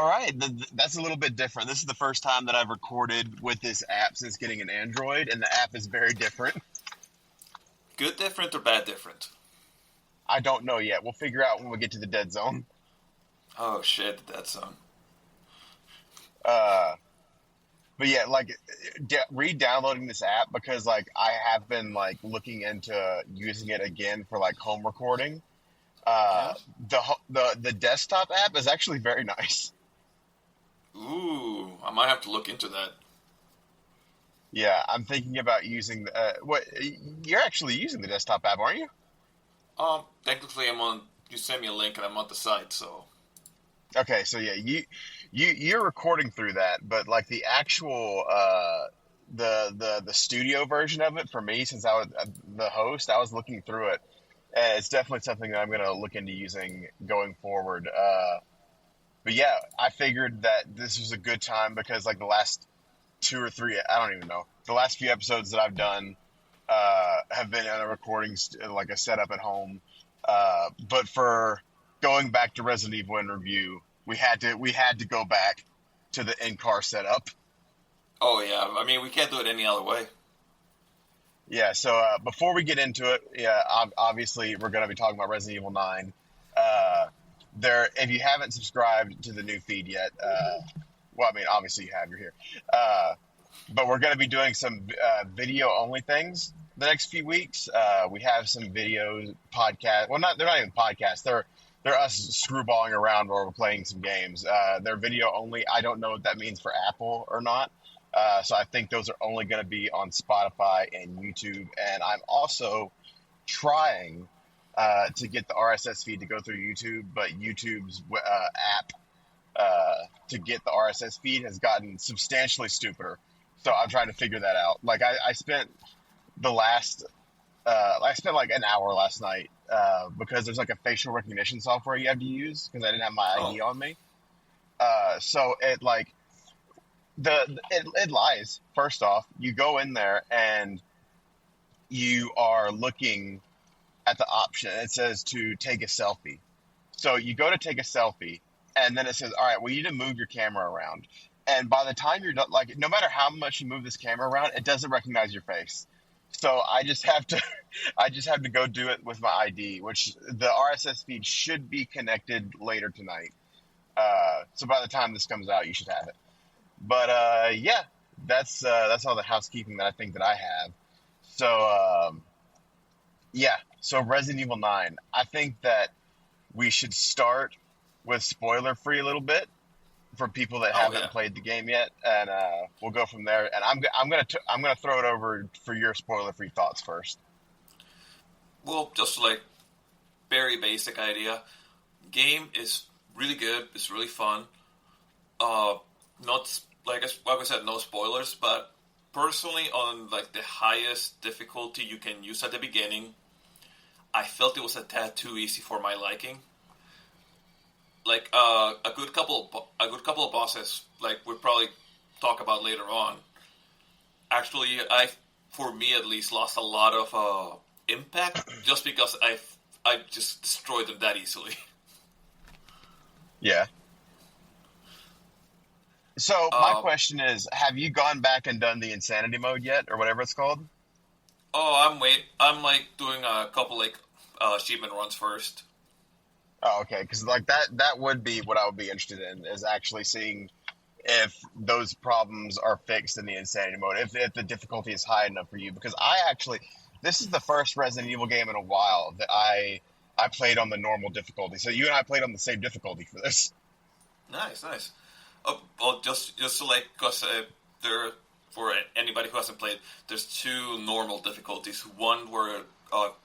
All right, that's a little bit different. This is the first time that I've recorded with this app since getting an Android, and the app is very different. Good different or bad different? I don't know yet. We'll figure out when we get to the dead zone. Oh shit, that's Uh, but yeah, like re-downloading this app because like I have been like looking into using it again for like home recording. Uh, yeah. the desktop app is actually very nice. Ooh, I might have to look into that. Yeah, I'm thinking about using what you're actually using the desktop app, aren't you? Technically, I'm on. You sent me a link and I'm on the site, so Okay, so yeah, you're recording through that, but like the actual the studio version of it for me, since I was the host, I was looking through it. And it's definitely something that I'm gonna look into using going forward. But yeah, I figured that this was a good time because like the last two or three, I don't even know, the last few episodes that I've done have been in a recording like a setup at home. But for going back to Resident Evil in review, we had to go back to the in car setup. oh yeah. I mean, we can't do it any other way. Yeah. So before we get into it, yeah, obviously we're going to be talking about Resident Evil 9. There, if you haven't subscribed to the new feed yet, well, I mean, obviously you have. You're here. But we're going to be doing some video only things the next few weeks. We have some videos, podcast. Well, they're not even podcasts. They're us screwballing around while we're playing some games. They're video only. I don't know what that means for Apple or not. So I think those are only going to be on Spotify and YouTube. And I'm also trying to get the RSS feed to go through YouTube, but YouTube's app to get the RSS feed has gotten substantially stupider. So I'm trying to figure that out. Like I spent the last, I spent like an hour last night because there's like a facial recognition software you have to use because I didn't have my Oh, ID on me. So it like it lies. First off, you go in there and you are looking at the option. It says to take a selfie. So you go to take a selfie, and then it says, "All right, we need to move your camera around." And by the time you're done, like no matter how much you move this camera around, it doesn't recognize your face. So I just have to, I just have to go do it with my ID, which the RSS feed should be connected later tonight. So by the time this comes out, you should have it. But yeah, that's all the housekeeping that I think that I have. So yeah, so Resident Evil 9. I think that we should start with spoiler free a little bit for people that oh haven't yeah. played the game yet, and we'll go from there. And I'm gonna throw it over for your spoiler free thoughts first. Well, just like very basic idea. Game is really good. It's really fun. Uh, not like I said, no spoilers, but personally, on like the highest difficulty you can use at the beginning, I felt it was a tad too easy for my liking. Like a good couple of bosses, like we'll probably talk about later on. Actually, for me at least, lost a lot of impact just because I just destroyed them that easily. Yeah. So my Uh, question is, have you gone back and done the insanity mode yet, or whatever it's called? I'm like doing a couple like achievement runs first. Oh, okay. Because like that would be what I would be interested in is actually seeing if those problems are fixed in the insanity mode, if the difficulty is high enough for you. Because I actually, this is the first Resident Evil game in a while that I played on the normal difficulty. So you and I played on the same difficulty for this. Nice, nice. Well, just so like because there for anybody who hasn't played, there's two normal difficulties. One where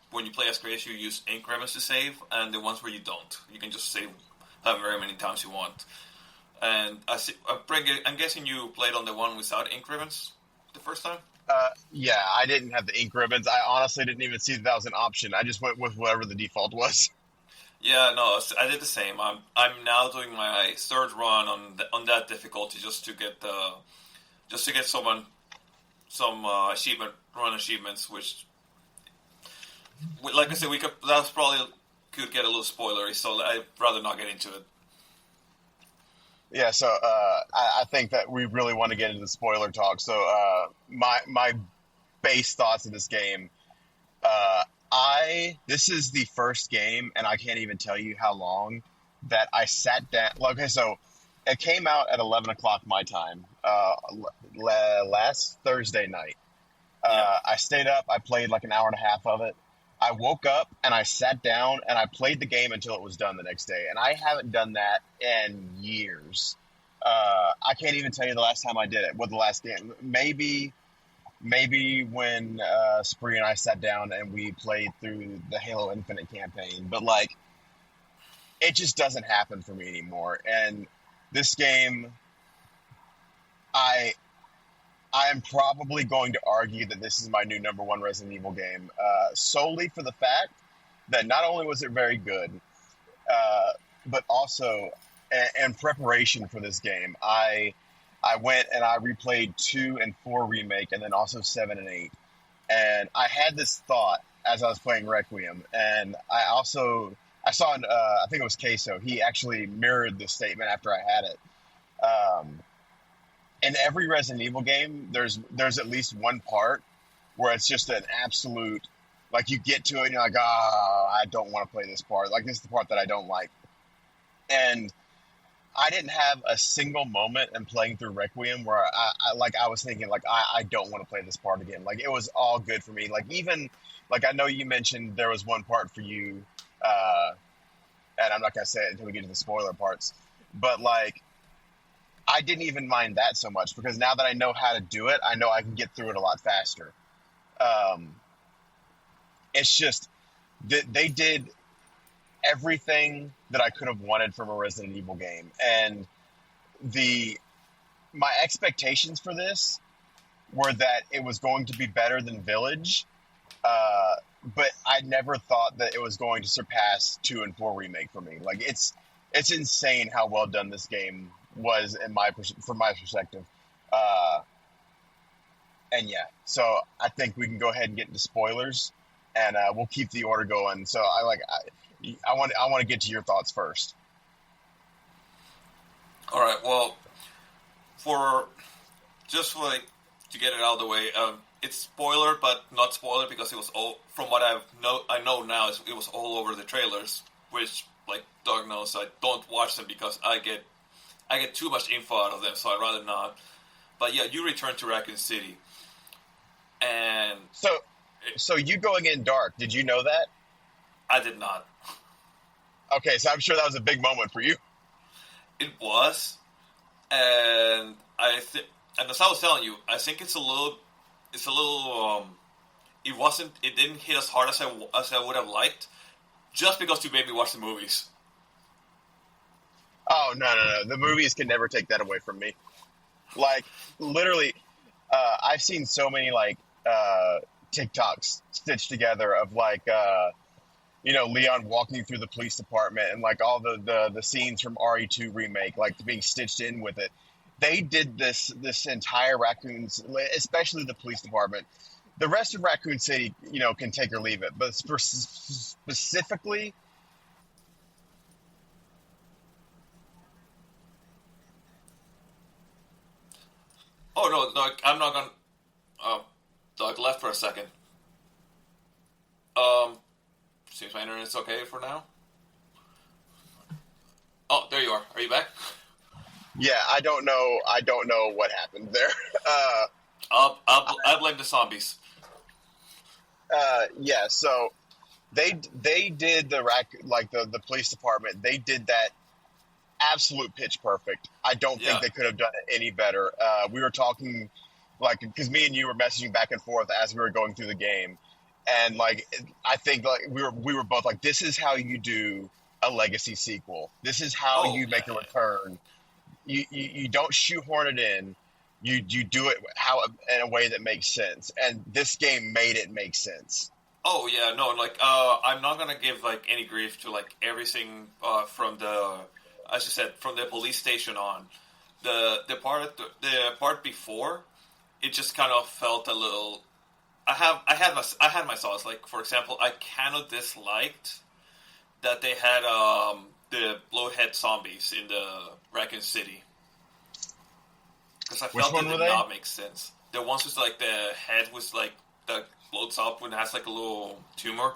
when you play as Grace, you use increments to save, and the ones where you don't. You can just save however very many times you want. And I'm guessing you played on the one without increments the first time. Yeah, I didn't have the ink ribbons. I honestly didn't even see that, that was an option. I just went with whatever the default was. Yeah, no, I did the same. I'm now doing my third run on that difficulty just to get some achievement run achievements, which like I said, we could that's probably could get a little spoilery, so I'd rather not get into it. Yeah, so I think that we really want to get into the spoiler talk. So my base thoughts of this game. Uh, I this is the first game, and I can't even tell you how long that I sat down. Okay, so it came out at 11 o'clock my time last Thursday night. Yeah. I stayed up. I played like an hour and a half of it. I woke up and I sat down and I played the game until it was done the next day. And I haven't done that in years. I can't even tell you the last time I did it. What the last game? Maybe when Spree and I sat down and we played through the Halo Infinite campaign. But like, it just doesn't happen for me anymore. And this game, I I am probably going to argue that this is my new number one Resident Evil game, solely for the fact that not only was it very good, uh, but also in preparation for this game, I went and I replayed 2 and 4 remake, and then also 7 and 8. And I had this thought as I was playing Requiem, and I saw I think it was Queso. He actually mirrored this statement after I had it. Um, in every Resident Evil game, there's at least one part where it's just an absolute, like, you get to it and you're like, I don't want to play this part. Like, this is the part that I don't like. And I didn't have a single moment in playing through Requiem where I was thinking like I don't want to play this part again. Like, it was all good for me. Like, even like, I know you mentioned there was one part for you, uh, and I'm not gonna say it until we get to the spoiler parts. But like, I didn't even mind that so much because now that I know how to do it, I know I can get through it a lot faster. Um, it's just that they did everything that I could have wanted from a Resident Evil game, and the my expectations for this were that it was going to be better than Village, uh, but I never thought that it was going to surpass 2 and 4 remake for me. Like, it's insane how well done this game was from my perspective. Uh, and yeah, so I think we can go ahead and get into spoilers, and we'll keep the order going. So I want to get to your thoughts first. All right. Well, for just like to get it out of the way, it's spoiler, but not spoiler because it was all from what I know now. It was all over the trailers, which, like Doug knows, I don't watch them because I get too much info out of them, so I'd rather not. But yeah, you return to Raccoon City, and So so you going in dark? Did you know that? I did not. Okay, so I'm sure that was a big moment for you. It was, and I think, and as I was telling you, I think it's a little. It didn't hit as hard as I would have liked, just because you made me watch the movies. Oh, no! The movies can never take that away from me. Like, literally, I've seen so many like TikToks stitched together of like Leon walking through the police department and like all the scenes from RE2 remake like being stitched in with it. They did this entire Raccoons, especially the police department. The rest of Raccoon City, can take or leave it, but specifically. Oh no, I'm not gonna. Doug left for a second. Um, Seems my internet's okay for now. Oh, there you are. Are you back? Yeah, I don't know what happened there. I blame the zombies. Yeah, so they did the police department. They did that absolute pitch perfect. I don't think Yeah. they could have done it any better. We were talking like because me and you were messaging back and forth as we were going through the game, and like I think like we were both like, this is how you do a legacy sequel. This is how Oh you yeah, make a yeah. return. You don't shoehorn it in. You do it how in a way that makes sense, and this game made it make sense. Oh yeah, no, like I'm not gonna give like any grief to like everything from the, as you said, from the police station on. The part before, it just kind of felt a little. I had my thoughts. Like, for example, I kind of disliked that they had the bloathead zombies in the Raccoon City. Because I Which felt one it were did they? not make sense. The ones with like the head was like that bloats up when it has like a little tumor.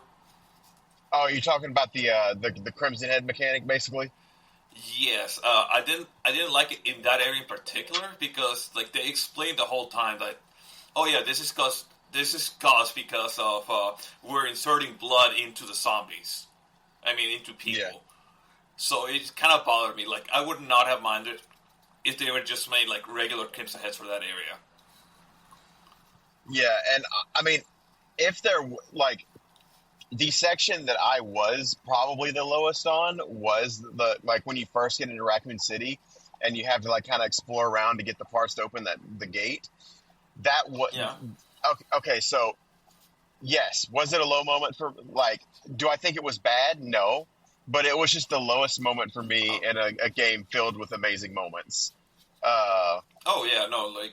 Oh, you're talking about the Crimson Head mechanic, basically. Yes, I didn't like it in that area in particular because like they explained the whole time that oh yeah this is caused because of we're inserting blood into the zombies. I mean into Yeah. people. So it kind of bothered me. Like I would not have minded if they were just made like regular Crimson Heads for that area. Yeah, and I mean, if there like the section that I was probably the lowest on was the like when you first get into Raccoon City and you have to like kind of explore around to get the parts to open that the gate. That was Yeah. okay, okay. So yes, was it a low moment for like? Do I think it was bad? No, but it was just the lowest moment for me in a game filled with amazing moments. Uh, Oh yeah, no, like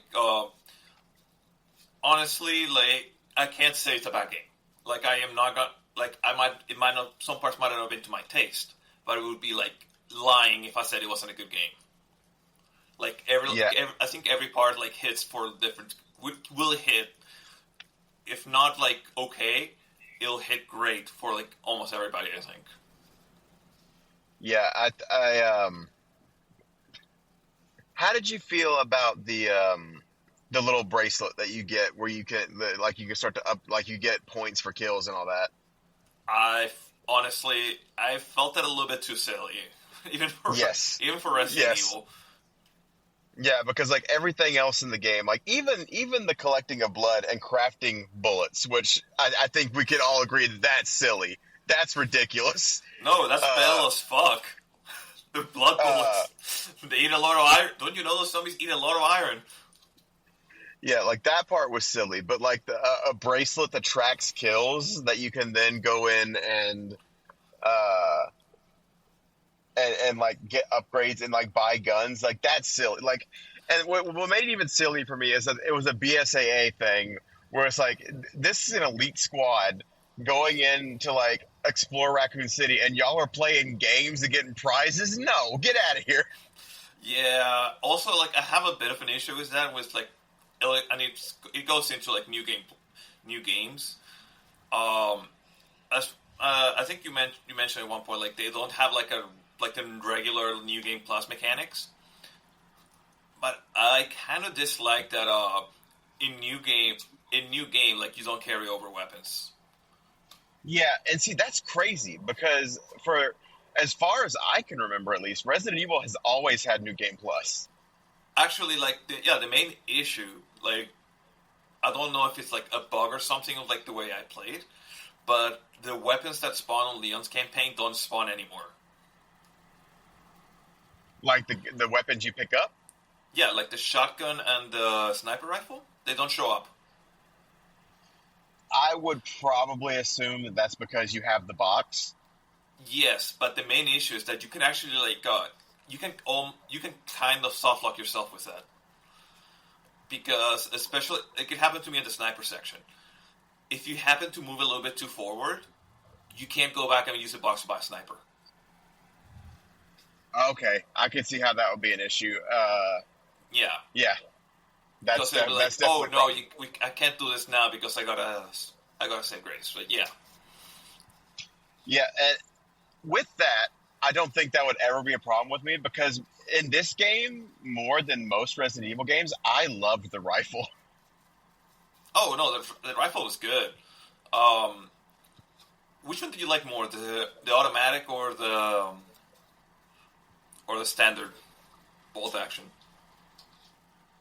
honestly, like I can't say it's a bad game. Like I am not gonna like I might it might not some parts might not have been to my taste, but it would be like lying if I said it wasn't a good game. Like yeah, I think every part like hits for different will hit if not like okay, it'll hit great for like almost everybody. I think. yeah. How did you feel about the little bracelet that you get where you can like you can start to up like you get points for kills and all that? I honestly I felt that a little bit too silly, even for Yes, even for Resident yes. Evil. Yeah, because like everything else in the game, like even the collecting of blood and crafting bullets, which I think we can all agree that that's silly. That's ridiculous. No, that's Uh, bad as fuck. The blood uh, bullets. They eat a lot of iron. Don't you know those zombies eat a lot of iron? yeah, like that part was silly, but like a bracelet that tracks kills that you can then go in uh and like get upgrades and like buy guns, like that's silly. Like, and what made it even silly for me is that it was a BSAA thing where it's like this is an elite squad going in to like explore Raccoon City, and y'all are playing games and getting prizes. No, get out of here. Yeah. Also, like I have a bit of an issue with that. With like, and it goes into like new games. Um, as I think you mentioned at one point, like they don't have like the regular new game plus mechanics. But I kind of dislike that in new game like you don't carry over weapons. Yeah, and see that's crazy because for as far as I can remember, at least Resident Evil has always had New Game Plus. Actually, like the main issue, like I don't know if it's like a bug or something of like the way I played, but the weapons that spawn on Leon's campaign don't spawn anymore. Like the weapons you pick up. Yeah, like the shotgun and the sniper rifle, they don't show up. I would probably assume that that's because you have the box. Yes, but the main issue is that you can actually like you can kind of soft lock yourself with that because especially it could happen to me in the sniper section. If you happen to move a little bit too forward, you can't go back and use the box to buy a sniper. Okay, I can see how that would be an issue. Yeah, Yeah, because they'll be like, that's "Oh definitely a no, problem. I can't do this now because I gotta save grace." But yeah, Yeah, and with that, I don't think that would ever be a problem with me because in this game, more than most Resident Evil games, I loved the rifle. oh no, the rifle was good. Um, which one did you like more, the automatic or the standard bolt action?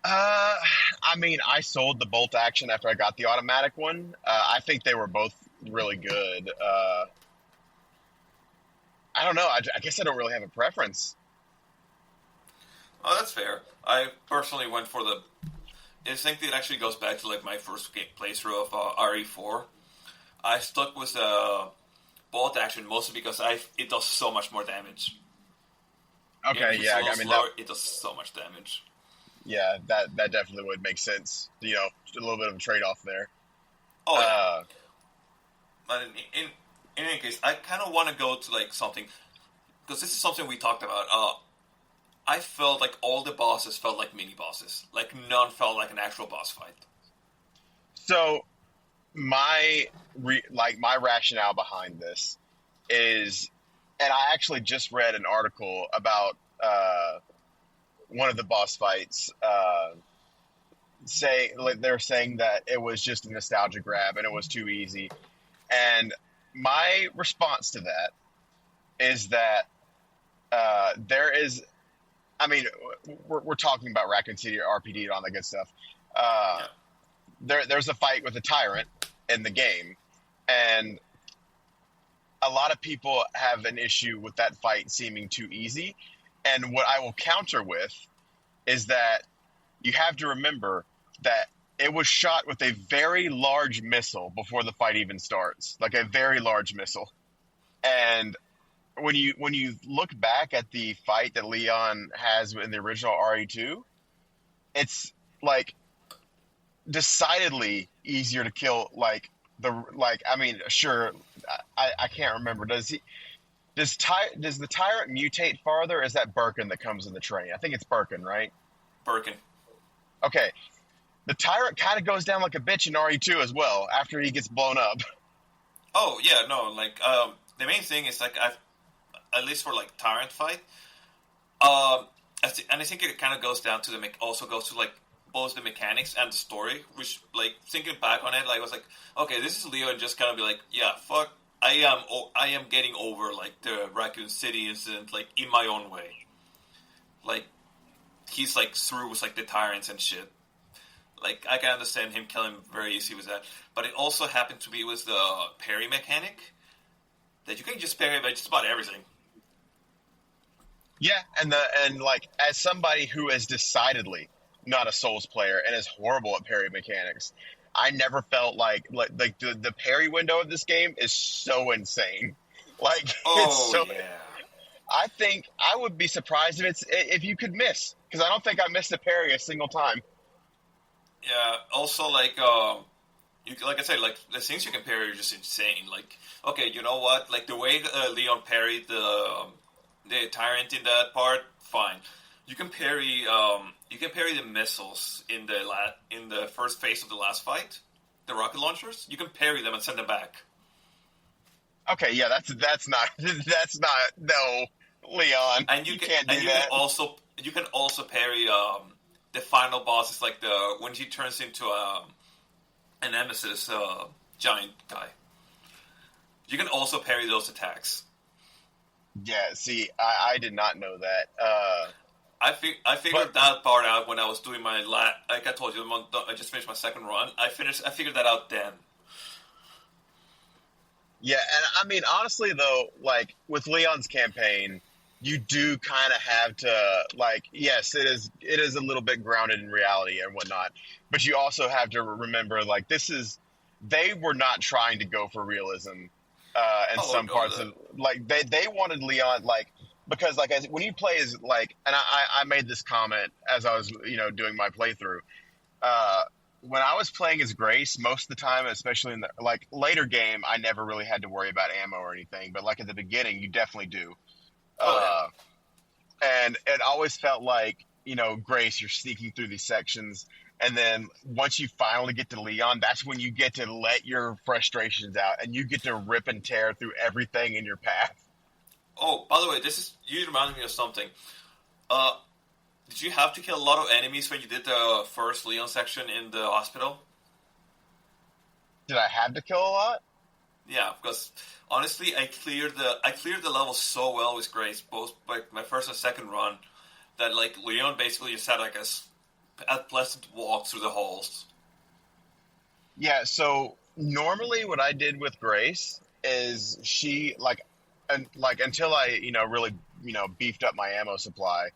I mean, I sold the bolt action after I got the automatic one. I think they were both really good. I don't know. I guess I don't really have a preference. Oh, that's fair. I personally went for the. I think it actually goes back to like my first playthrough of RE4. I stuck with bolt action mostly because it does so much more damage. Even Okay, if it's yeah, a little I mean that. slower, it does so much damage. Yeah, that definitely would make sense. You know, just a little bit of a trade off there. Oh yeah, Uh, but in any case, I kind of want to go to like something because this is something we talked about. I felt like all the bosses felt like mini bosses. Like none felt like an actual boss fight. So my rationale behind this is, and I actually just read an article about one of the boss fights. They're saying that it was just a nostalgia grab and it was too easy. And my response to that is that there is. I mean, we're talking about Raccoon City or RPD and all that good stuff. Yeah. There's a fight with a tyrant in the game, and a lot of people have an issue with that fight seeming too easy. And what I will counter with is that you have to remember that it was shot with a very large missile before the fight even starts, like a very large missile. And when you look back at the fight that Leon has in the original RE2, it's like decidedly easier to kill. Sure, I can't remember. Does the tyrant mutate farther? Or is that Birkin that comes in the train? I think it's Birkin, right? Birkin. Okay. The tyrant kind of goes down like a bitch in RE2 as well after he gets blown up. Oh yeah, no, like the main thing is like at least for like tyrant fight, and I think it kind of goes down to also goes to like both the mechanics and the story. Which like thinking back on it, like I was like, okay, this is Leo just kind of be like, yeah, fuck, I am getting over like the Raccoon City incident like in my own way. Like he's like through with like the tyrants and shit. Like, I can understand him killing very easy with that. But it also happened to be with the parry mechanic. That you can just parry by just about everything. Yeah, and as somebody who is decidedly not a Souls player and is horrible at parry mechanics, I never felt like the parry window of this game is so insane. Like, it's so... yeah. I think I would be surprised if you could miss. Because I don't think I missed a parry a single time. Yeah, also, like I said, like, the things you can parry are just insane. Like, okay, you know what? Like, the way Leon parried the tyrant in that part, fine. You can parry the missiles in the first phase of the last fight, the rocket launchers. You can parry them and send them back. Okay, yeah, that's not no, Leon. And you can't do that. You can also parry the final boss is like when he turns into an nemesis giant guy. You can also parry those attacks. Yeah, see, I did not know that. I figured that part out when I was doing my like I told you, I just finished my second run. I figured that out then. Yeah, and I mean, honestly though, like with Leon's campaign, you do kind of have to, like, yes, it is a little bit grounded in reality and whatnot, but you also have to remember, like, they were not trying to go for realism in some parts of, like, they wanted Leon, like, because, like, when you play as, like, and I made this comment as I was, doing my playthrough, when I was playing as Grace, most of the time, especially in the, like, later game, I never really had to worry about ammo or anything, but, like, at the beginning, you definitely do. And it always felt like, Grace, you're sneaking through these sections, and then once you finally get to Leon, that's when you get to let your frustrations out, and you get to rip and tear through everything in your path. Oh, by the way, you reminded me of something. Did you have to kill a lot of enemies when you did the first Leon section in the hospital? Did I have to kill a lot? Yeah, because honestly, I cleared the level so well with Grace, both like my first and second run, that like Leon basically just had like a pleasant walk through the halls. Yeah, so normally what I did with Grace is she until I really beefed up my ammo supply.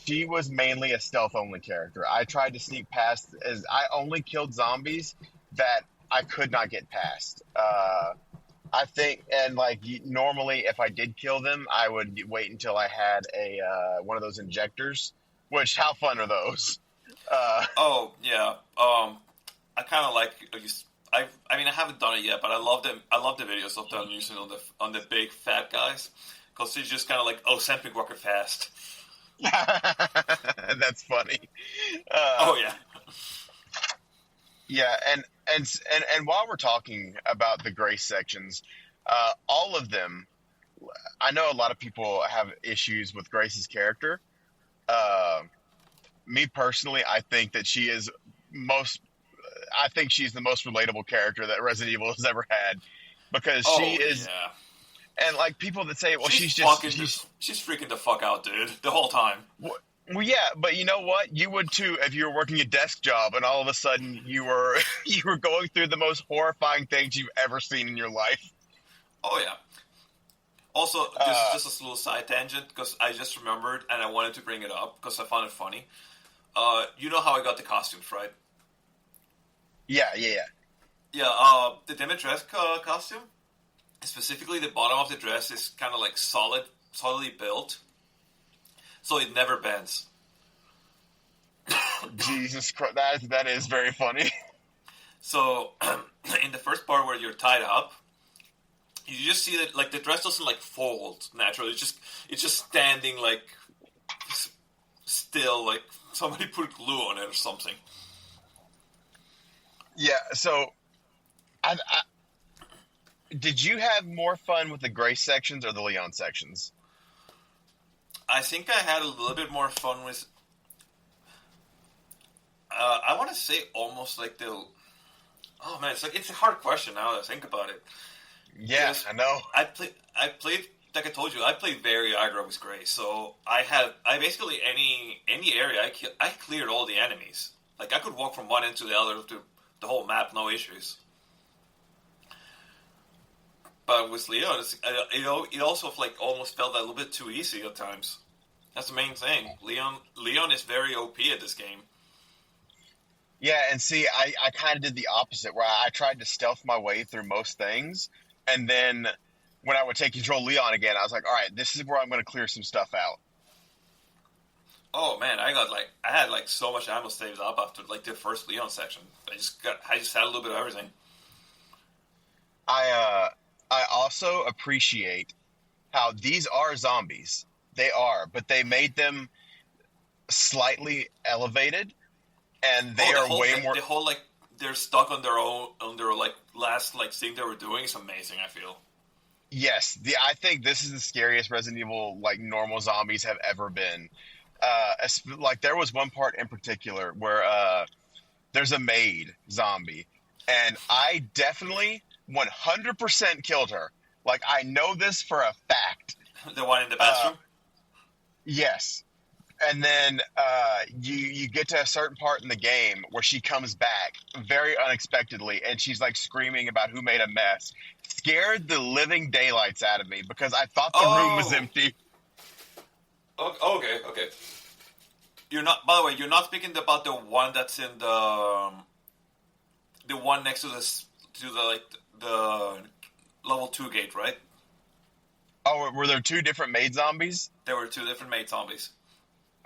She was mainly a stealth only character. I tried to sneak past as I only killed zombies that I could not get past. I think, and like normally, if I did kill them, I would wait until I had one of those injectors. Which, how fun are those? Oh yeah, I kind of like. I mean, I haven't done it yet, but I love them. I love the videos of them using on the big fat guys, because she's just kind of like, oh, send me walker fast. That's funny. Oh yeah. Yeah, and while we're talking about the Grace sections, all of them, I know a lot of people have issues with Grace's character. Uh, Me personally, I think that most. I think she's the most relatable character that Resident Evil has ever had, because she Oh is. yeah. And like people that say, well, She's freaking the fuck out, dude, the whole time. well, yeah, but you know what? You would too if you were working a desk job and all of a sudden you were you were going through the most horrifying things you've ever seen in your life. Oh yeah. Also, this is just a little side tangent because I just remembered and I wanted to bring it up because I found it funny. You know how I got the costumes, right? Yeah. Yeah. The Dimitrescu costume, specifically the bottom of the dress, is kind of like solidly built, so it never bends. Jesus Christ, that is very funny. So, in the first part where you're tied up, you just see that like the dress doesn't like fold naturally. It's just standing like still, like somebody put glue on it or something. Yeah. So, did you have more fun with the Grace sections or the Leon sections? I think I had a little bit more fun with. I want to say almost like the. Oh man, it's a hard question now that I think about it. Yeah, I know. I played like I told you, I played very aggro with Grace, so I basically any area I cleared all the enemies. Like I could walk from one end to the other to the whole map, no issues. But with Leon, it also like almost felt a little bit too easy at times. That's the main thing. Leon is very OP at this game. Yeah, and see, I kind of did the opposite, where I tried to stealth my way through most things, and then when I would take control of Leon again, I was like, all right, this is where I'm going to clear some stuff out. Oh man, I had like so much ammo saved up after like the first Leon section. I just had a little bit of everything. I also appreciate how these are zombies. They are, but they made them slightly elevated, and they are way more. The whole like they're stuck on their like last like thing they were doing is amazing. I feel. Yes, I think this is the scariest Resident Evil like normal zombies have ever been. Like there was one part in particular where there's a maid zombie, and I definitely 100% killed her. Like I know this for a fact. The one in the bathroom. Yes. And then you get to a certain part in the game where she comes back very unexpectedly, and she's like screaming about who made a mess. Scared the living daylights out of me because I thought the room was empty. Okay. You're not. By the way, you're not speaking about the one that's in the one next to the level 2 gate, right? Oh, were there two different maid zombies? There were two different maid zombies.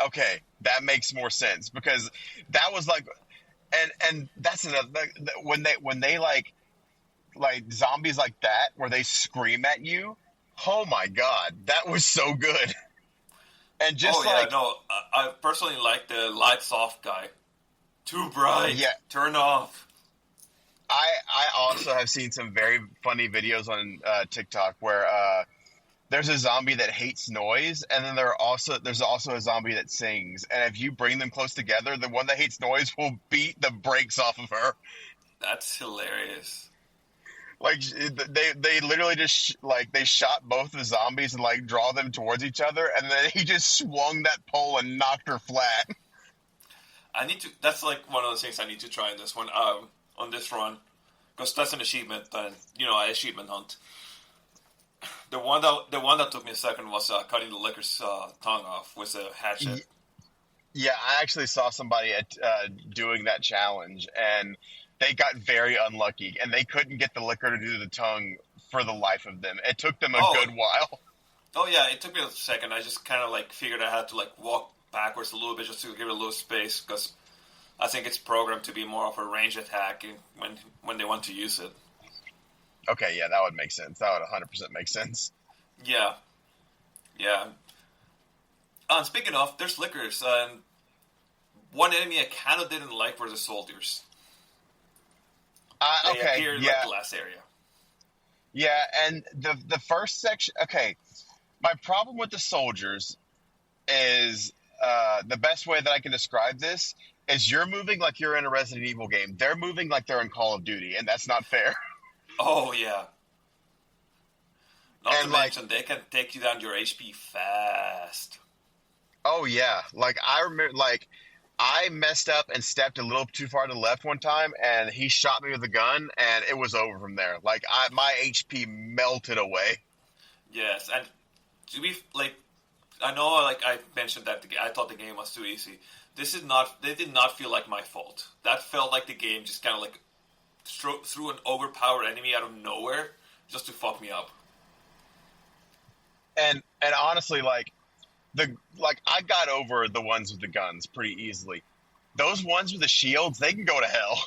Okay, that makes more sense because that was like, and that's another when they like zombies like that where they scream at you. Oh my god, that was so good. And just I personally like the lights off guy. Too bright. Yeah, turn off. I also have seen some very funny videos on TikTok where there's a zombie that hates noise, and then there's also a zombie that sings. And if you bring them close together, the one that hates noise will beat the brakes off of her. That's hilarious. Like they literally just they shot both the zombies and like draw them towards each other, and then he just swung that pole and knocked her flat. That's like one of the things I need to try in this one. On this run, because that's an achievement, and I achievement hunt. The one that took me a second was cutting the licker's tongue off with a hatchet. Yeah, I actually saw somebody doing that challenge, and they got very unlucky, and they couldn't get the licker to do the tongue for the life of them. It took them a good while. Oh yeah, it took me a second. I just kind of figured I had to walk backwards a little bit just to give it a little space, because I think it's programmed to be more of a range attack when they want to use it. Okay, yeah, that would make sense. That would 100% make sense. Yeah. Yeah. Speaking of, there's lickers, and one enemy I kind of didn't like were the soldiers. They Okay, appeared like yeah, the last area. yeah, and the first section. Okay, my problem with the soldiers is the best way that I can describe this is you're moving like you're in a Resident Evil game. They're moving like they're in Call of Duty, and that's not fair. Oh yeah. Not to And like, mention, they can take you down your HP fast. oh yeah, like I remember, like I messed up and stepped a little too far to the left one time, and he shot me with a gun, and it was over from there. Like my HP melted away. Yes, and to be like, I know, like I mentioned that I thought the game was too easy. This is not. They did not feel like my fault. That felt like the game just kind of like threw an overpowered enemy out of nowhere just to fuck me up. And honestly, like I got over the ones with the guns pretty easily. Those ones with the shields, they can go to hell.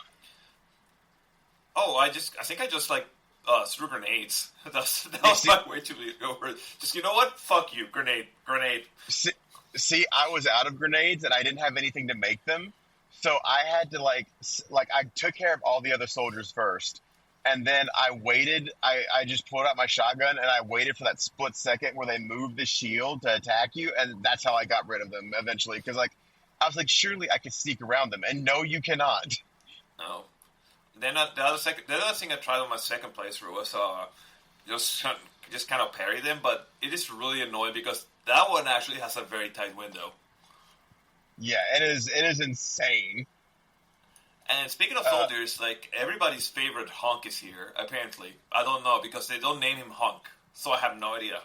Oh, I think I just like threw grenades. That You was see, my way to over. Just you know what? Fuck you, grenade, grenade. see, see, I was out of grenades and I didn't have anything to make them, so I had to like I took care of all the other soldiers first, and then I waited. I just pulled out my shotgun and I waited for that split second where they moved the shield to attack you, and that's how I got rid of them eventually. Because like I was like, surely I could sneak around them, and no, you cannot. No. Then the other thing I tried on my second playthrough was just just kind of parry them, but it is really annoying because that one actually has a very tight window. Yeah, it is insane. And speaking of Uh, soldiers, like everybody's favorite hunk is here. Apparently, I don't know because they don't name him Hunk, so I have no idea.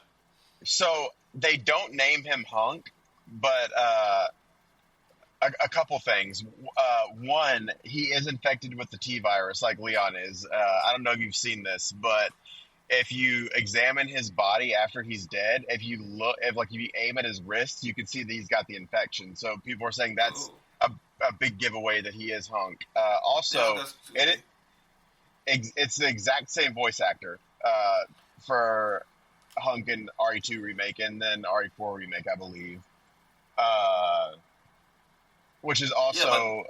so they don't name him Hunk, but a couple things. One, he is infected with the T virus, like Leon is. I don't know if you've seen this, but if you examine his body after he's dead, if you aim at his wrist, you can see that he's got the infection. So people are saying that's Ooh. a, a big giveaway that he is Hunk. Yeah, Also, that's it it's the exact same voice actor for Hunk in RE2 remake and then RE4 remake, I believe. Uh, which is yeah, but also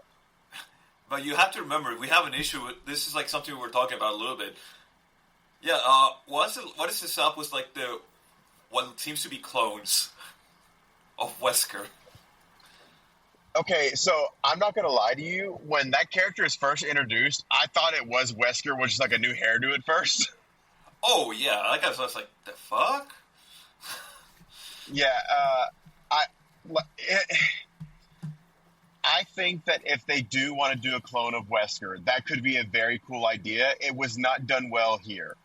but you have to remember we have an issue with this. Is like something we were talking about a little bit. Yeah, what is this up with like the what seems to be clones of Wesker? okay. So I'm not gonna lie to you. When that character is first introduced, I thought it was Wesker, which is like a new hairdo at first. Oh yeah, like I was like the fuck. Yeah, I it, I think that if they do want to do a clone of Wesker, that could be a very cool idea. It was not done well here.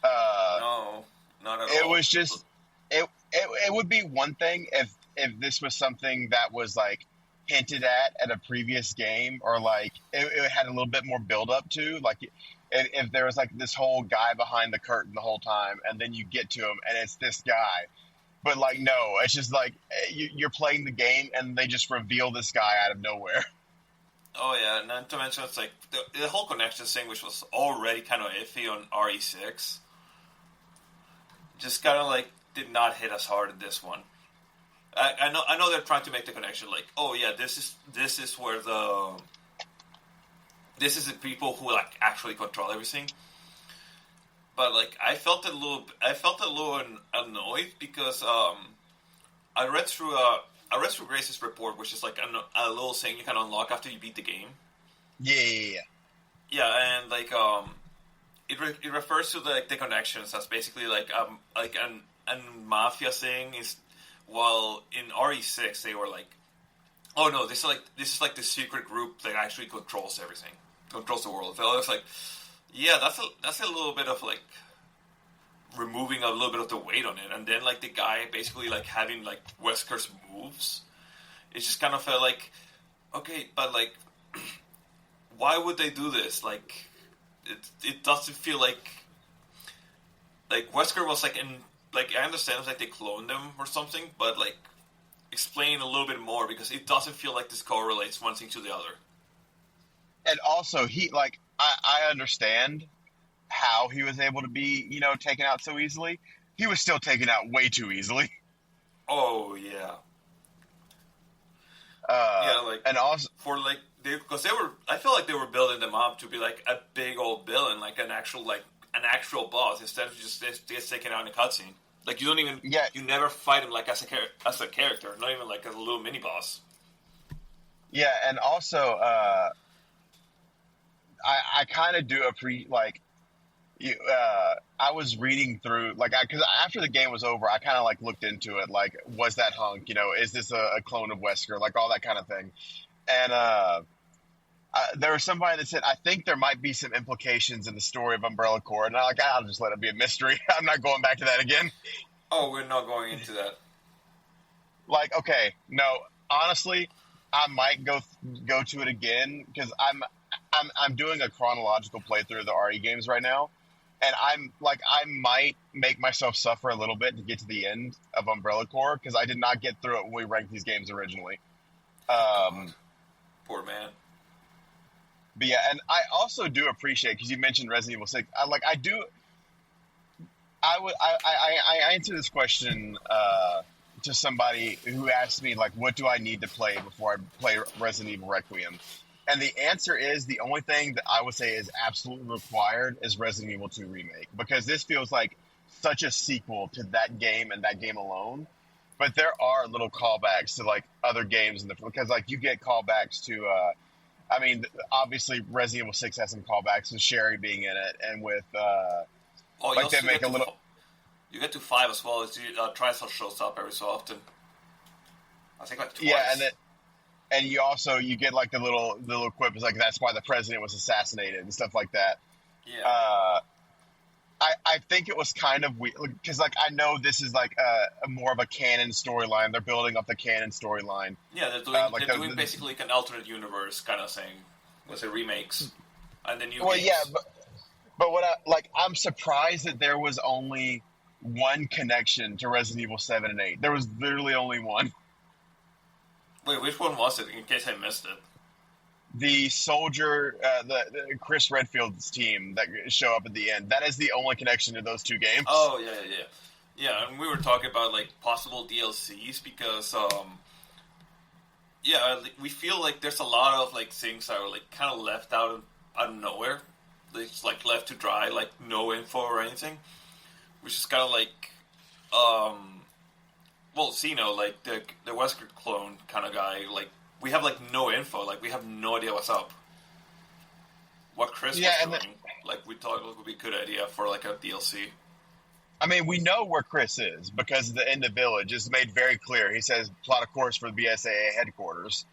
Uh, No, not at it all. was just it would be one thing if this was something that was like hinted at a previous game, or like it had a little bit more build up to, like if there was like this whole guy behind the curtain the whole time, and then you get to him and it's this guy. But like no, it's just like you're playing the game and they just reveal this guy out of nowhere. Oh yeah, and not to mention it's like the whole connection thing, which was already kind of iffy on RE6, just kind of like did not hit as hard in this one. I know they're trying to make the connection, like, oh yeah, this is where this is the people who like actually control everything. But like I felt a little annoyed because I read through Grace's report, which is like a little thing you can unlock after you beat the game. Yeah, Yeah, and like it refers to the connections as basically like an mafia thing is. While in RE6 they were like, oh no, this is like the secret group that actually controls everything, controls the world. So I was like, yeah, that's a little bit of like removing a little bit of the weight on it, and then like the guy basically like having like Wesker's moves, it just kind of felt like, okay, but like, why would they do this? Like, it doesn't feel like Wesker was like in. Like, I understand it's like they cloned them or something, but, like, explain a little bit more because it doesn't feel like this correlates one thing to the other. and also he like I understand how he was able to be taken out so easily. He was still taken out way too easily. Oh yeah, Uh, yeah. Like and also, for like because they were. I feel like they were building them up to be like a big old villain, like an actual boss instead of just taking out in a cutscene. Like you don't even yeah, you never fight him like as a character, not even like as a little mini boss. yeah, and also, I kind of do like I was reading through like because after the game was over, I kind of like looked into it. Like, was that Hunk? Is this a clone of Wesker? Like all that kind of thing. And there was somebody that said, I think there might be some implications in the story of Umbrella Corps, and I'll just let it be a mystery. I'm not going back to that again. Oh, we're not going into that. Like, okay, no, honestly, I might go to it again because I'm doing a chronological playthrough of the RE games right now, and I'm like I might make myself suffer a little bit to get to the end of Umbrella Corps because I did not get through it when we ranked these games originally. Oh God, Um, poor man. but yeah, and I also do appreciate because you mentioned Resident Evil 6. I do. I answered this question to somebody who asked me like, what do I need to play before I play Resident Evil Requiem? And the answer is the only thing that I would say is absolutely required is Resident Evil 2 Remake because this feels like such a sequel to that game and that game alone. But there are little callbacks to like other games because like you get callbacks to. I mean, obviously Resident Evil 6 has some callbacks with Sherry being in it, and with Oh, you like they also make a little. you get to 5 as well. As Trisol shows up every so often. I think like twice. Yeah, and you get like the little quip is like that's why the president was assassinated and stuff like that. Yeah. I think it was kind of weird because like I know this is like a more of a canon storyline. They're building up the canon storyline. Yeah, they're doing basically like an alternate universe kind of thing with the remakes and the new games. Yeah, but I'm surprised that there was only one connection to Resident Evil 7 and 8. There was literally only one. Wait, which one was it? In case I missed it. The soldier, the Chris Redfield's team that show up at the end. That is the only connection to those two games. Oh yeah. And we were talking about like possible DLCs because we feel like there's a lot of like things that are like kind of left out of nowhere. It's like left to dry, like no info or anything, which is kind of like Xeno, like the Wesker clone kind of guy, like. We have, like, no info. Like, we have no idea what's up. What Chris was doing. Like, we thought it would be a good idea for, like, a DLC. I mean, we know where Chris is because the end of Village is made very clear. He says, plot a course for the BSAA headquarters.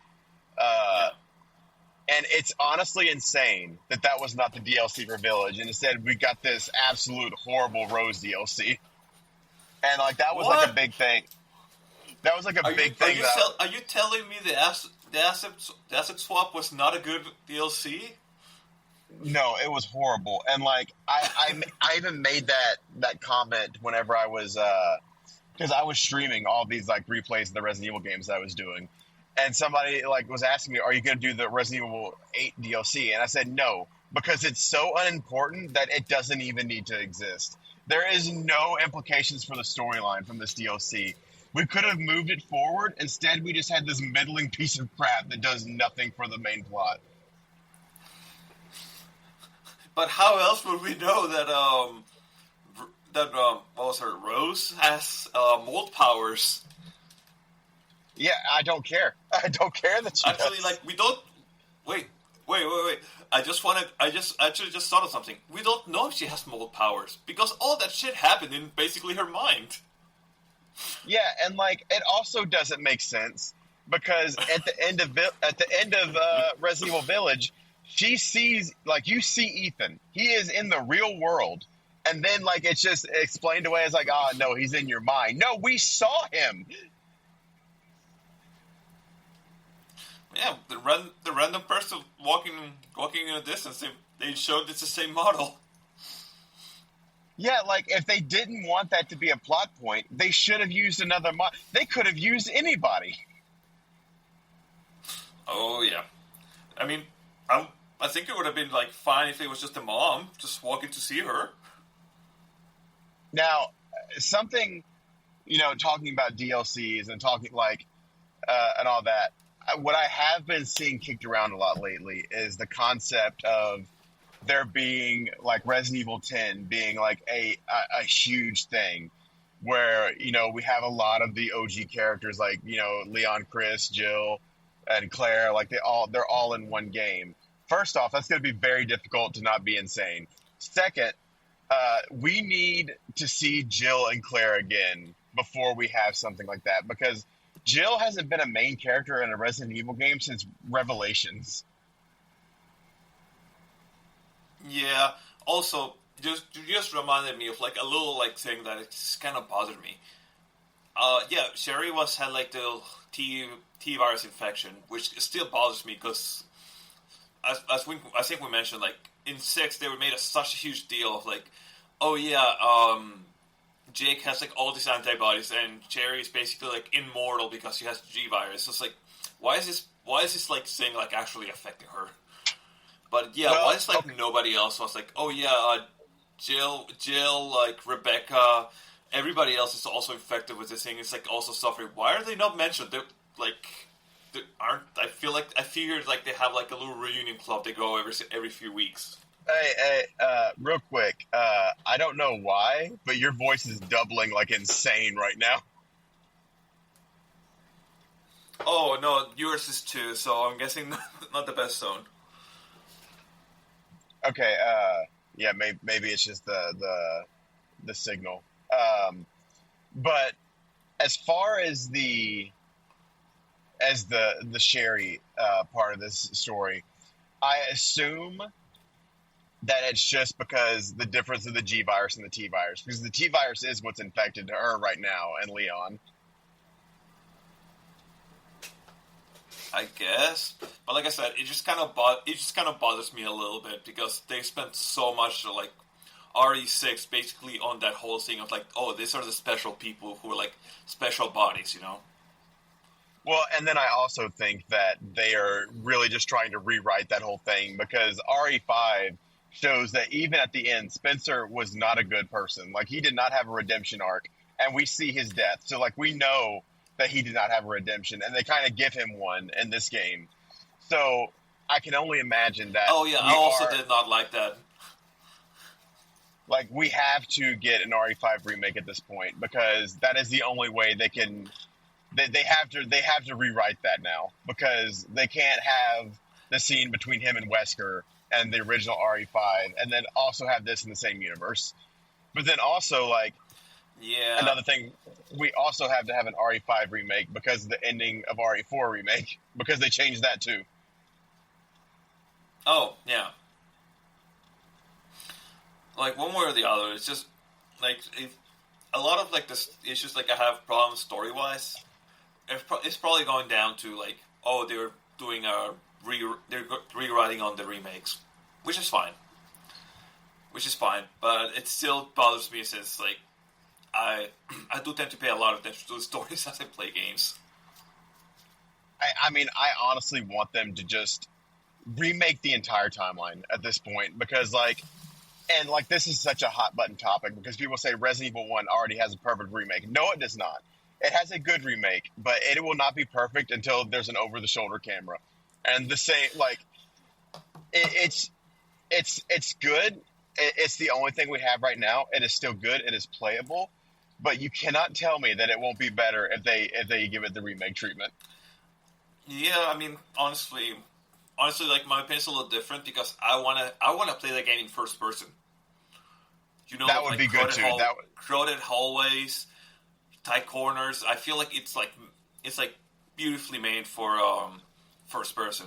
And it's honestly insane that was not the DLC for Village. And instead, we got this absolute horrible Rose DLC. And, like, that was, like, a big thing. That was, like, a big thing. Are you telling me the asset swap was not a good DLC? No, it was horrible, and like I even made that comment whenever I was because I was streaming all these like replays of the Resident Evil games that I was doing, and somebody like was asking me, "Are you going to do the Resident Evil 8 DLC?" And I said no because it's so unimportant that it doesn't even need to exist. There is no implications for the storyline from this DLC. We could have moved it forward. Instead, we just had this middling piece of crap that does nothing for the main plot. But how else would we know that what was her, Rose has mold powers? Yeah, I don't care. I don't care that she actually does. Like we don't. Wait. I actually just thought of something. We don't know if she has mold powers because all that shit happened in basically her mind. Yeah, and like it also doesn't make sense because at the end of Resident Evil Village, she sees like you see Ethan. He is in the real world, and then like it's just explained away as like, oh no, he's in your mind. No, we saw him. Yeah, the random person walking in a distance. They showed it's the same model. Yeah, like if they didn't want that to be a plot point, they should have used another mod. They could have used anybody. Oh yeah, I mean, I think it would have been like fine if it was just a mom just walking to see her. Now, something talking about DLCs and talking like and all that. What I have been seeing kicked around a lot lately is the concept of there being like Resident Evil 10 being like a huge thing where we have a lot of the OG characters like Leon, Chris, Jill, and Claire, like they're all in one game. First off, that's going to be very difficult to not be insane. Second, we need to see Jill and Claire again before we have something like that, because Jill hasn't been a main character in a Resident Evil game since Revelations. Yeah. Also, just reminded me of like a little like thing that it's kind of bothered me. Yeah, Sherry had like the T virus infection, which still bothers me because I think we mentioned like in 6 they made such a huge deal of like, oh yeah, Jake has like all these antibodies and Sherry is basically like immortal because she has the G virus. So it's like, why is this like thing like actually affecting her? But yeah, why is like nobody else was like, oh yeah, Jill, like Rebecca, everybody else is also infected with this thing. It's like also suffering. Why are they not mentioned? They're like, they aren't. I figured like they have like a little reunion club they go every few weeks. Hey, real quick, I don't know why, but your voice is doubling like insane right now. Oh no, yours is too. So I'm guessing not the best zone. Okay, yeah, maybe it's just the signal. But as far as the Sherry part of this story, I assume that it's just because the difference of the G virus and the T virus, because the T virus is what's infected her right now and Leon. I guess, but like I said, it just kind of bothers me a little bit because they spent so much like RE6 basically on that whole thing of like, oh, these are the special people who are like special bodies, Well, and then I also think that they are really just trying to rewrite that whole thing, because RE5 shows that even at the end, Spencer was not a good person. Like, he did not have a redemption arc, and we see his death. So, like, we know that he did not have a redemption, and they kind of give him one in this game. So, I can only imagine that. Oh, yeah, I also did not like that. Like, we have to get an RE5 remake at this point, because that is the only way they can... They have to rewrite that now, because they can't have the scene between him and Wesker and the original RE5, and then also have this in the same universe. But then also, like, yeah, another thing, we also have to have an RE5 remake because of the ending of RE4 remake, because they changed that too. Oh, yeah. Like, one way or the other, it's just, like, a lot of, like, this issues, like, I have problems story-wise. It's probably going down to, like, oh, they're doing they're rewriting on the remakes, which is fine. But it still bothers me since, like, I do tend to pay a lot of attention to the stories as I play games. I mean, I honestly want them to just remake the entire timeline at this point, because, like, and, like, this is such a hot button topic, because people say Resident Evil 1 already has a perfect remake. No, it does not. It has a good remake, but it will not be perfect until there's an over-the-shoulder camera. And the same, like, it's good. It's the only thing we have right now. It is still good. It is playable, but you cannot tell me that it won't be better if they give it the remake treatment. Yeah, I mean, honestly, like, my opinion's a little different because I wanna play the game in first person. That would like be good too. Crowded hallways, tight corners. I feel like it's beautifully made for first person.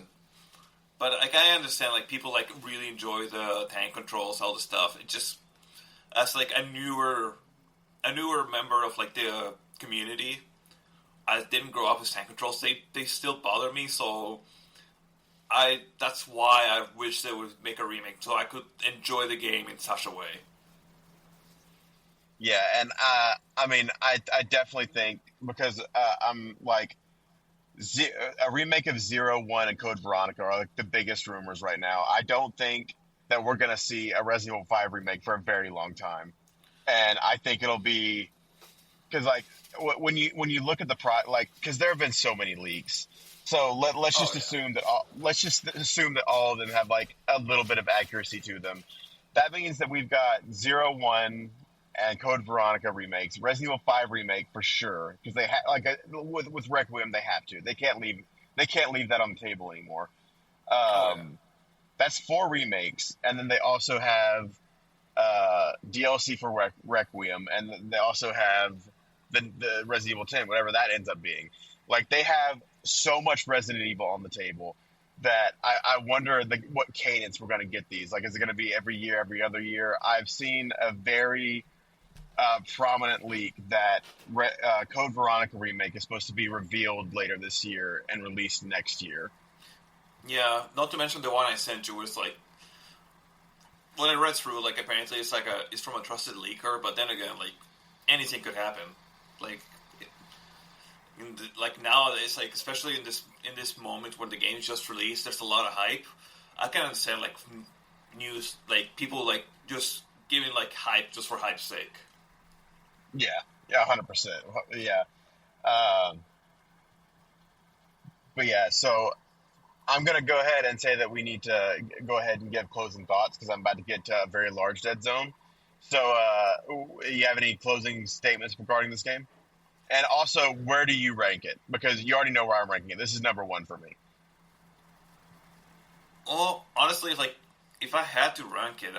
But like, I understand, like, people like really enjoy the tank controls, all the stuff. It just, as like a newer member of like the community, I didn't grow up with tank controls. They still bother me. So that's why I wish they would make a remake so I could enjoy the game in such a way. Yeah, and I mean, I definitely think, because I'm like, a remake of 0-1 and Code Veronica are like the biggest rumors right now. I don't think that we're going to see a Resident Evil 5 remake for a very long time. And I think it'll be because like when you look at the because there have been so many leaks. So let's Oh just yeah. assume that all of them have like a little bit of accuracy to them. That means that we've got 0, 1 and Code Veronica remakes, Resident Evil 5 remake for sure, because they with Requiem they have to. They can't leave that on the table anymore. Oh yeah. That's 4 remakes, and then they also have DLC for Requiem, and they also have the Resident Evil 10, whatever that ends up being. Like, they have so much Resident Evil on the table that I wonder what cadence we're going to get these. Like, is it going to be every year, every other year? I've seen a very prominent leak that Code Veronica remake is supposed to be revealed later this year and released next year. Yeah. Not to mention the one I sent you was like, when I read through, like apparently it's from a trusted leaker, but then again, like anything could happen. Like, like nowadays, like especially in this moment when the game's just released, there's a lot of hype. I can understand like news, like people like just giving like hype just for hype's sake. Yeah, 100%. Yeah, but yeah, so I'm going to go ahead and say that we need to go ahead and give closing thoughts because I'm about to get to a very large dead zone. So, you have any closing statements regarding this game? And also, where do you rank it? Because you already know where I'm ranking it. This is number 1 for me. Well, honestly, like if I had to rank it,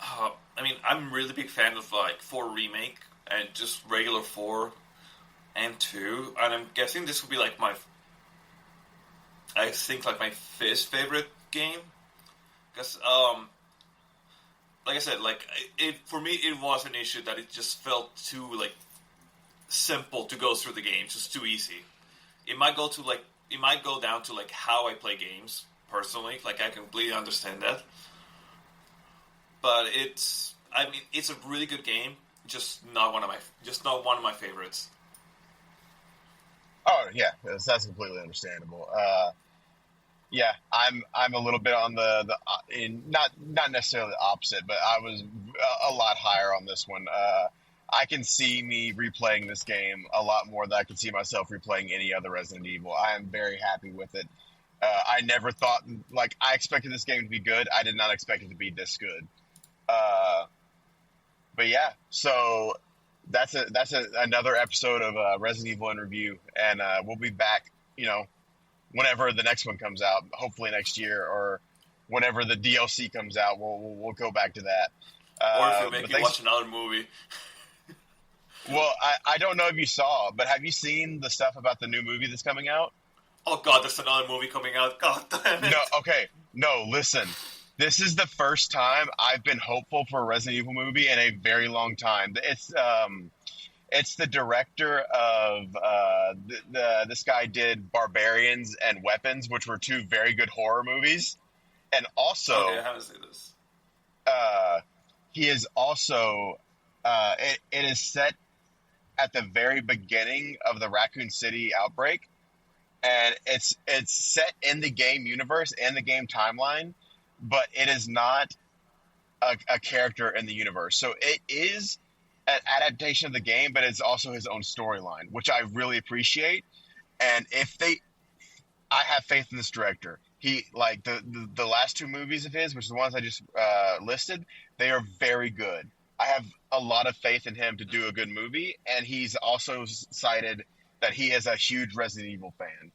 I mean, I'm really big fan of like 4 remake and just regular 4 and 2, and I'm guessing this would be like I think like my 5th favorite game, because like I said, like it for me it was an issue that it just felt too like simple to go through the game, just too easy. It might go down to like how I play games personally. Like I completely understand that, but it's a really good game, just not one of my favorites. Oh, yeah, that's completely understandable. Yeah, I'm a little bit on not necessarily the opposite, but I was a lot higher on this one. I can see me replaying this game a lot more than I can see myself replaying any other Resident Evil. I am very happy with it. I never thought, like, I expected this game to be good. I did not expect it to be this good. But yeah, so that's another episode of Resident Evil in Review, and we'll be back, whenever the next one comes out, hopefully next year, or whenever the DLC comes out, we'll go back to that. Or if you make me watch another movie. Well, I don't know if you saw, but have you seen the stuff about the new movie that's coming out? Oh god, there's another movie coming out. God damn it. No, okay. No, listen. This is the first time I've been hopeful for a Resident Evil movie in a very long time. It's the director of this guy did Barbarians and Weapons, which were 2 very good horror movies, and also okay, I haven't seen this. He is also it is set at the very beginning of the Raccoon City outbreak, and it's set in the game universe and the game timeline, but it is not a character in the universe. So it is an adaptation of the game, but it's also his own storyline, which I really appreciate. And I have faith in this director. He, like, the last 2 movies of his, which are the ones I just listed, they are very good. I have a lot of faith in him to do a good movie, and he's also cited that he is a huge Resident Evil fan.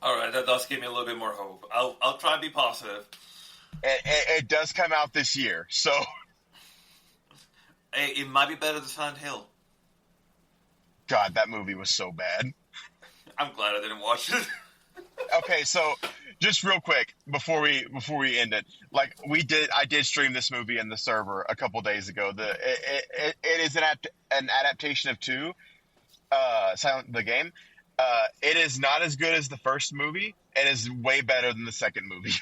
All right, that does give me a little bit more hope. I'll try and be positive. It does come out this year, so Hey, it might be better than Silent Hill. God, that movie was so bad. I'm glad I didn't watch it. Okay, so just real quick before we end it, like I did stream this movie in the server a couple days ago. It is an adaptation of 2, the game. It is not as good as the first movie. It is way better than the second movie.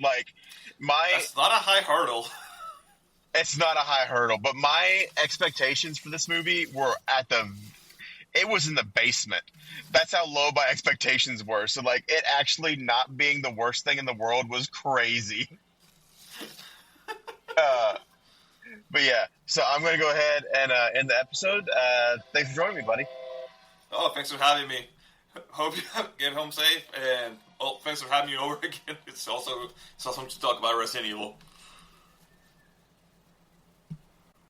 That's not a high hurdle. It's not a high hurdle, but my expectations for this movie were it was in the basement. That's how low my expectations were. So, like, it actually not being the worst thing in the world was crazy. But yeah, so I'm going to go ahead and end the episode. Thanks for joining me, buddy. Oh, thanks for having me. Hope you get home safe, and thanks for having me over again. It's awesome to talk about Resident Evil.